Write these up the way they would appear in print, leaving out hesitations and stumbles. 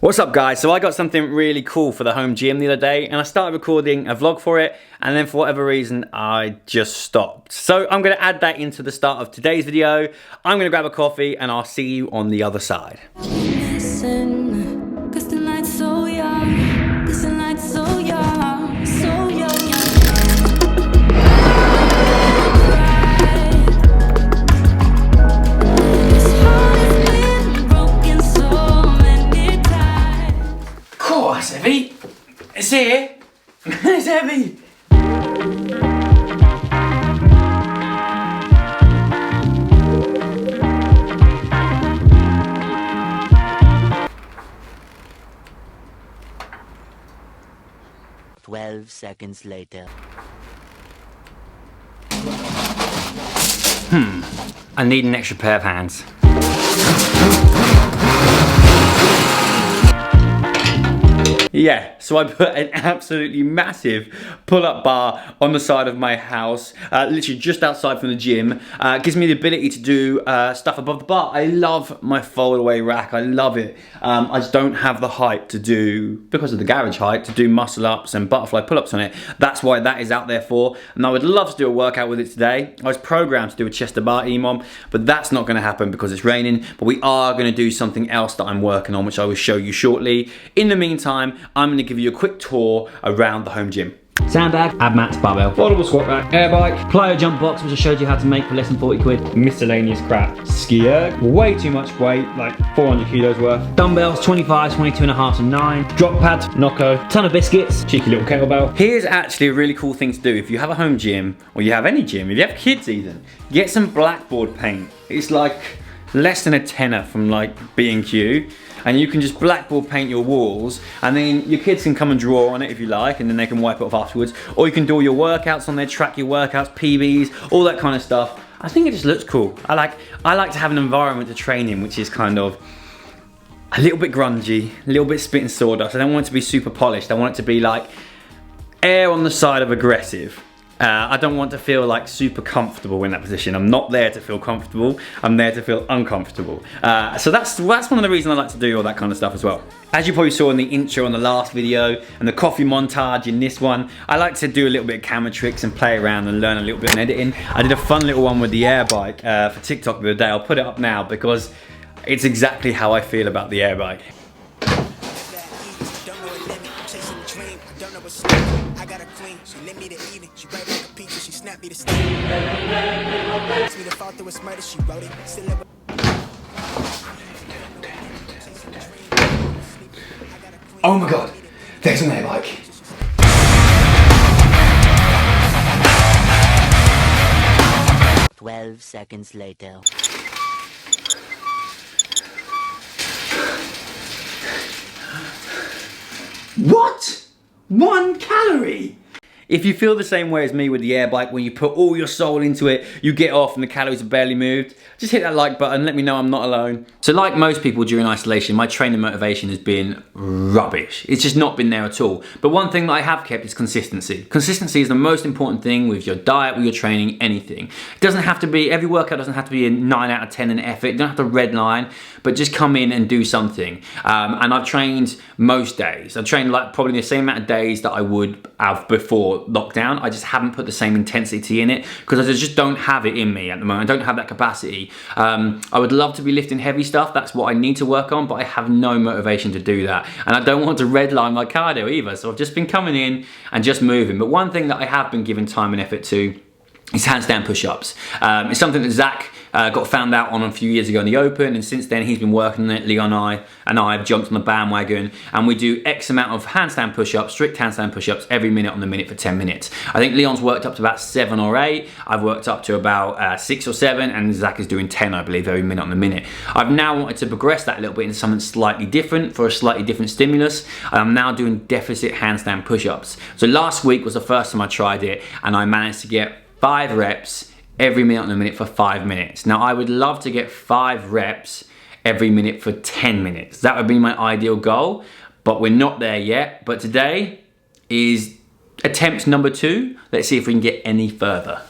What's up guys? So I got something really cool for the home gym the other day and I started recording a vlog for it, and then for whatever reason I just stopped. So I'm going to add that into the start of today's video. I'm going to grab a coffee and I'll see you on the other side. Listen, 'cause the night's so young, 'cause the night's so young, so young. Cool, it's heavy. It's here. It's heavy. Seconds later. I need an extra pair of hands. Yeah, so I put an absolutely massive pull-up bar on the side of my house, literally just outside from the gym. It gives me the ability to do stuff above the bar. I love my fold-away rack, I love it. I just don't have the height to do, because of the garage height, to do muscle-ups and butterfly pull-ups on it. That's why that is out there for, and I would love to do a workout with it today. I was programmed to do a chest to bar EMOM, but that's not gonna happen because it's raining, but we are gonna do something else that I'm working on, which I will show you shortly. In the meantime, I'm going to give you a quick tour around the home gym. Sandbag, ab mats, barbell, foldable squat rack, air bike, plyo jump box, which I showed you how to make for less than 40 quid, miscellaneous crap, skier, way too much weight, like 400 kilos worth, dumbbells, 25, 22 and a half and 9, drop pad, Nocco, ton of biscuits, cheeky little kettlebell. Here's actually a really cool thing to do if you have a home gym, or you have any gym, if you have kids even, get some blackboard paint. It's like less than a tenner from like B&Q, and you can just blackboard paint your walls, and then your kids can come and draw on it if you like, and then they can wipe it off afterwards, or you can do all your workouts on there, track your workouts, PBs, all that kind of stuff. I think it just looks cool. I like to have an environment to train in which is kind of a little bit grungy, a little bit spit and sawdust. I don't want it to be super polished. I want it to be like air on the side of aggressive. I don't want to feel like super comfortable in that position. I'm not there to feel comfortable, I'm there to feel uncomfortable. So that's one of the reasons I like to do all that kind of stuff as well. As you probably saw in the intro on the last video, and the coffee montage in this one, I like to do a little bit of camera tricks and play around and learn a little bit on editing. I did a fun little one with the air bike for TikTok the other day. I'll put it up now because it's exactly how I feel about the air bike. Oh my god, there's an air bike. Seconds later. What? 1 calorie? If you feel the same way as me with the air bike, when you put all your soul into it, you get off and the calories are barely moved, just hit that like button, let me know I'm not alone. So like most people during isolation, my training motivation has been rubbish. It's just not been there at all. But one thing that I have kept is consistency. Consistency is the most important thing with your diet, with your training, anything. It doesn't have to be, every workout doesn't have to be a 9 out of 10 in effort, you don't have to redline, but just come in and do something. And I've trained most days. I've trained like probably the same amount of days that I would have before lockdown. I just haven't put the same intensity in it because I just don't have it in me at the moment. I don't have that capacity. I would love to be lifting heavy stuff. That's what I need to work on, but I have no motivation to do that. And I don't want to redline my cardio either. So I've just been coming in and just moving. But one thing that I have been giving time and effort to is handstand push-ups. It's something that Zach got found out on a few years ago in the Open, and since then he's been working on it. Leon and I have jumped on the bandwagon, and we do X amount of handstand push-ups, strict handstand push-ups, every minute on the minute for 10 minutes. I think Leon's worked up to about 7 or 8, I've worked up to about 6 or 7, and Zach is doing 10, I believe, every minute on the minute. I've now wanted to progress that a little bit into something slightly different, for a slightly different stimulus. I'm now doing deficit handstand push-ups. So last week was the first time I tried it, and I managed to get 5 reps every minute on the minute for 5 minutes. Now I would love to get 5 reps every minute for 10 minutes. That would be my ideal goal, but we're not there yet. But today is attempt number 2. Let's see if we can get any further.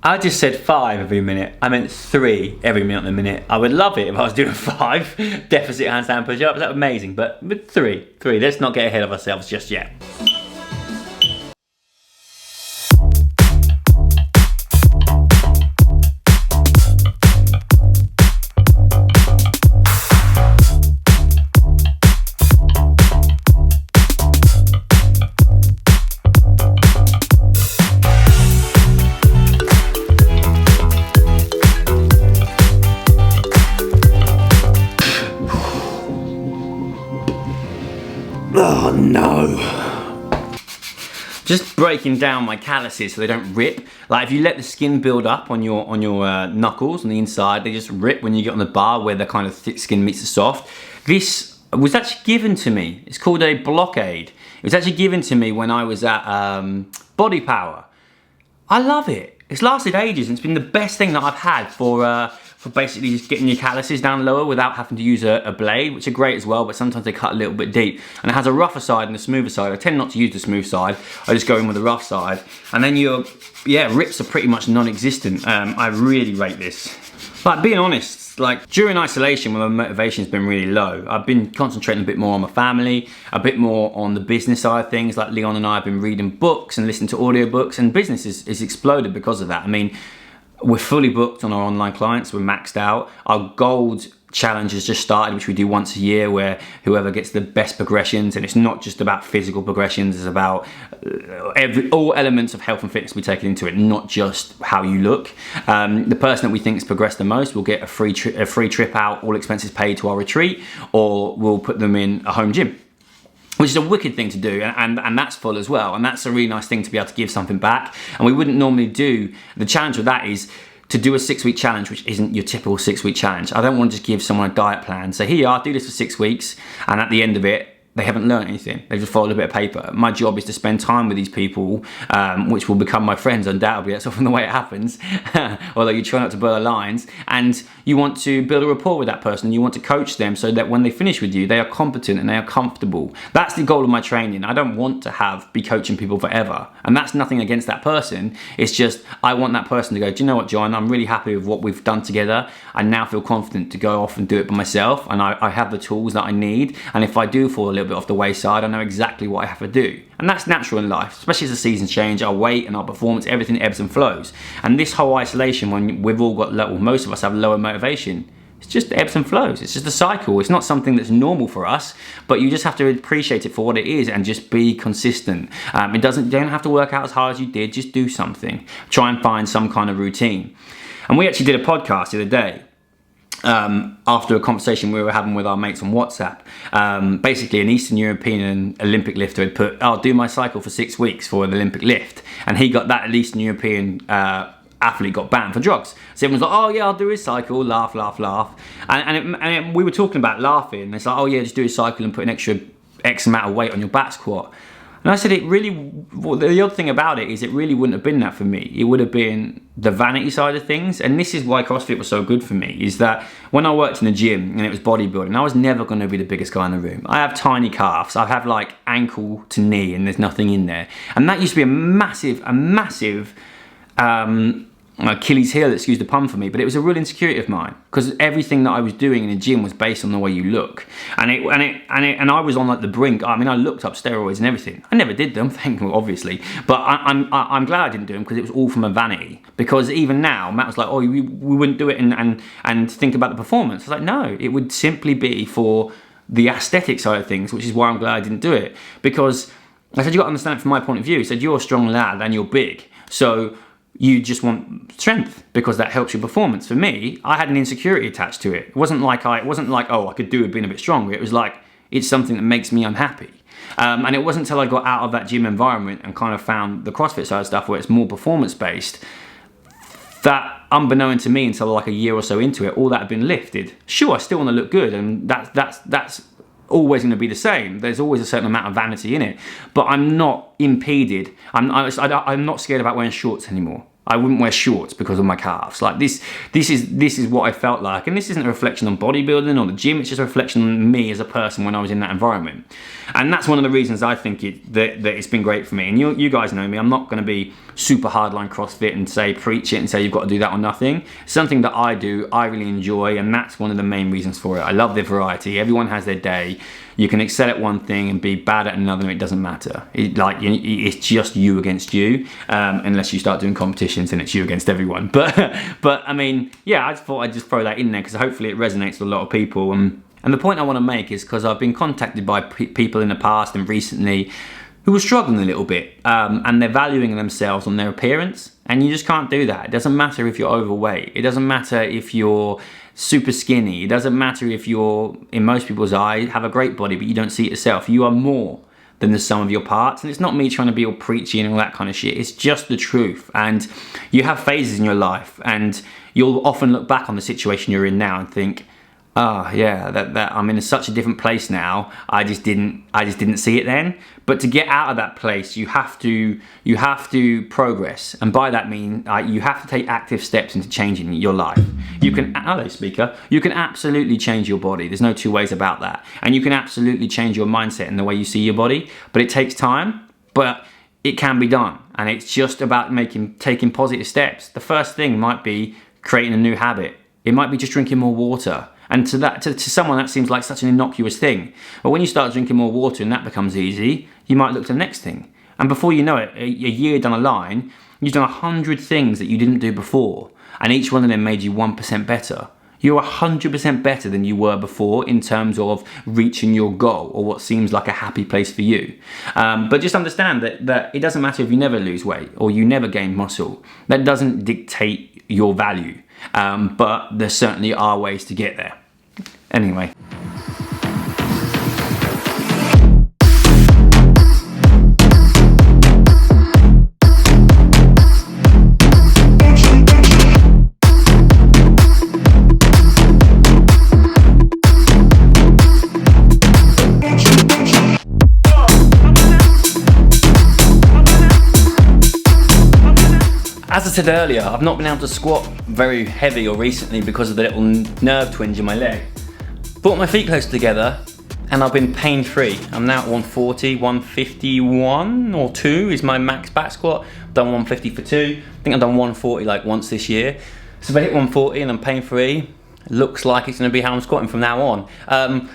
I just said 5 every minute. I meant 3 every minute on the minute. I would love it if I was doing 5 deficit handstand push-ups. That would be amazing. But with 3. Let's not get ahead of ourselves just yet. Oh no. Just breaking down my calluses so they don't rip. Like if you let the skin build up on your knuckles on the inside, they just rip when you get on the bar where the kind of thick skin meets the soft. This was actually given to me. It's called a blockade. It was actually given to me when I was at Body Power. I love it. It's lasted ages and it's been the best thing that I've had for basically just getting your calluses down lower without having to use a blade, which are great as well, but sometimes they cut a little bit deep. And it has a rougher side and a smoother side. I tend not to use the smooth side. I just go in with the rough side. And then rips are pretty much non-existent. I really rate this. Like being honest, like during isolation when my motivation's been really low, I've been concentrating a bit more on my family, a bit more on the business side of things. Like Leon and I have been reading books and listening to audiobooks, and business is exploded because of that. I mean, we're fully booked on our online clients, we're maxed out. Our gold challenge has just started, which we do once a year, where whoever gets the best progressions, and it's not just about physical progressions, it's about all elements of health and fitness we take into it, not just how you look. The person that we think has progressed the most will get a free trip out, all expenses paid to our retreat, or we'll put them in a home gym, which is a wicked thing to do, and that's full as well, and that's a really nice thing to be able to give something back. And we wouldn't normally do, the challenge with that is to do a 6-week challenge, which isn't your typical 6-week challenge. I don't want to just give someone a diet plan. So here you are, do this for 6 weeks, and at the end of it, they haven't learned anything. They've just followed a bit of paper. My job is to spend time with these people, which will become my friends undoubtedly. That's often the way it happens, although you try not to blur the lines. And you want to build a rapport with that person. You want to coach them so that when they finish with you, they are competent and they are comfortable. That's the goal of my training. I don't want to be coaching people forever. And that's nothing against that person. It's just, I want that person to go, do you know what, John? I'm really happy with what we've done together. I now feel confident to go off and do it by myself. And I have the tools that I need. And if I do fall a little bit off the wayside, I know exactly what I have to do. And that's natural in life, especially as the seasons change, our weight and our performance, everything ebbs and flows. And this whole isolation, when we've all got, well, most of us have lower motivation, it's just ebbs and flows. It's just a cycle. It's not something that's normal for us, but you just have to appreciate it for what it is and just be consistent. You don't have to work out as hard as you did, just do something. Try and find some kind of routine. And we actually did a podcast the other day, after a conversation we were having with our mates on WhatsApp. Basically an Eastern European Olympic lifter had put, I'll do my cycle for 6 weeks for an Olympic lift, and he got that Eastern European athlete got banned for drugs. So everyone's like, oh yeah, I'll do his cycle, laugh, laugh, laugh. And we were talking about laughing, and it's like, oh yeah, just do his cycle and put an extra X amount of weight on your back squat. And I said, the odd thing about it is it really wouldn't have been that for me. It would have been the vanity side of things. And this is why CrossFit was so good for me, is that when I worked in the gym and it was bodybuilding, I was never going to be the biggest guy in the room. I have tiny calves. I have like ankle to knee and there's nothing in there. And that used to be a massive Achilles heel, excuse the pun for me, but it was a real insecurity of mine because everything that I was doing in the gym was based on the way you look, and I was on like the brink. I mean, I looked up steroids and everything. I never did them, thank you, obviously, but I'm glad I didn't do them because it was all from a vanity. Because even now, Matt was like, "Oh, we wouldn't do it and think about the performance." I was like, "No, it would simply be for the aesthetic side of things," which is why I'm glad I didn't do it. Because I said, you got to understand it from my point of view. He said, you're a strong lad and you're big, so you just want strength because that helps your performance. For me, I had an insecurity attached to it. It wasn't like, oh, I could do with being a bit stronger. It was like, it's something that makes me unhappy. And it wasn't until I got out of that gym environment and kind of found the CrossFit side of stuff where it's more performance based, that unbeknown to me until like a year or so into it, all that had been lifted. Sure, I still want to look good, and that's always going to be the same. There's always a certain amount of vanity in it, but I'm not impeded. I'm not scared about wearing shorts anymore. I wouldn't wear shorts because of my calves. Like this is what I felt like. And this isn't a reflection on bodybuilding or the gym, it's just a reflection on me as a person when I was in that environment. And that's one of the reasons I think that it's been great for me. And you guys know me, I'm not gonna be super hardline CrossFit and say preach it and say you've got to do that or nothing. It's something that I do, I really enjoy, and that's one of the main reasons for it. I love the variety. Everyone has their day. You can excel at one thing and be bad at another, and it doesn't matter. It's just you against you, unless you start doing competitions and it's you against everyone. But I mean, yeah, I thought I'd just throw that in there because hopefully it resonates with a lot of people. And the point I want to make is because I've been contacted by people in the past and recently who are struggling a little bit, and they're valuing themselves on their appearance, and you just can't do that. It doesn't matter if you're overweight. It doesn't matter if you're super skinny. It doesn't matter if you're, in most people's eyes, have a great body, but you don't see it yourself. You are more than the sum of your parts. And it's not me trying to be all preachy and all that kind of shit. It's just the truth. And you have phases in your life, and you'll often look back on the situation you're in now and think, oh yeah, that I'm in such a different place now. I just didn't see it then. But to get out of that place, you have to progress, and by that mean you have to take active steps into changing your life. You can, hello speaker, you can absolutely change your body. There's no two ways about that, and you can absolutely change your mindset and the way you see your body. But it takes time, but it can be done, and it's just about taking positive steps. The first thing might be creating a new habit. It might be just drinking more water. And to someone that seems like such an innocuous thing. But when you start drinking more water and that becomes easy, you might look to the next thing. And before you know it, a year down the line, you've done 100 things that you didn't do before. And each one of them made you 1% better. You're 100% better than you were before in terms of reaching your goal or what seems like a happy place for you. But just understand that it doesn't matter if you never lose weight or you never gain muscle. That doesn't dictate your value. But there certainly are ways to get there. Anyway. As I said earlier, I've not been able to squat very heavy or recently because of the little nerve twinge in my leg. Brought my feet close together and I've been pain-free. I'm now at 140, 151 or 2 is my max back squat. I've done 150 for 2. I think I've done 140 like once this year. So if I hit 140 and I'm pain-free, it looks like it's going to be how I'm squatting from now on.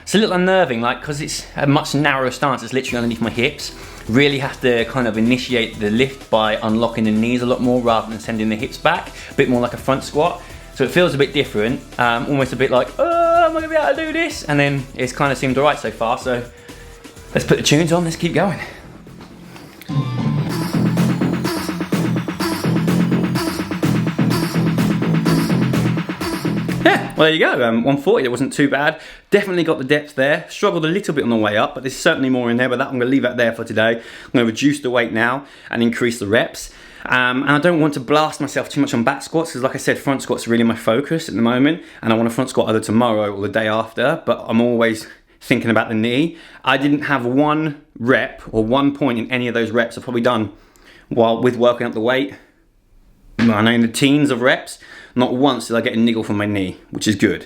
It's a little unnerving, like, because it's a much narrower stance. It's literally underneath my hips. Really have to kind of initiate the lift by unlocking the knees a lot more rather than sending the hips back. A bit more like a front squat. So it feels a bit different, almost a bit like, oh, am I going to be able to do this? And then it's kind of seemed alright so far, so let's put the tunes on, let's keep going. Yeah, well there you go, 140, that wasn't too bad. Definitely got the depth there. Struggled a little bit on the way up, but there's certainly more in there, but that I'm going to leave that there for today. I'm going to reduce the weight now and increase the reps. And I don't want to blast myself too much on back squats because, like I said, front squats are really my focus at the moment, and I want a front squat either tomorrow or the day after, but I'm always thinking about the knee. I didn't have one rep or 1 point in any of those reps I've probably done while with working up the weight. I know in the teens of reps, not once did I get a niggle from my knee, which is good.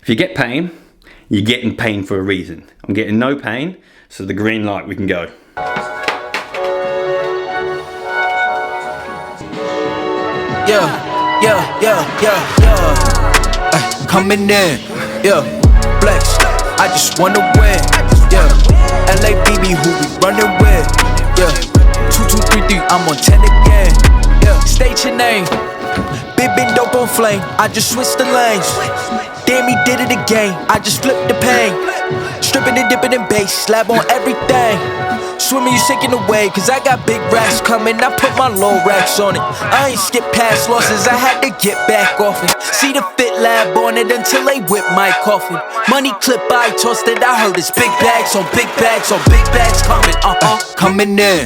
If you get pain, you're getting pain for a reason. I'm getting no pain, so the green light, we can go. Coming in, flex, I just wanna win, LA BB who we running with, 2, 2, 3, 3, I'm on 10 again, state your name, been dope on flame, I just switched the lanes, damn he did it again, I just flipped the pain, stripping and dipping in bass, slab on everything. Swimming, you sinking away, cause I got big racks coming. I put my low racks on it. I ain't skip past losses, I had to get back off it. See the fit lab on it until they whip my coffin. Money clip, I tossed it, I heard it's big bags on big bags on big bags coming, coming in.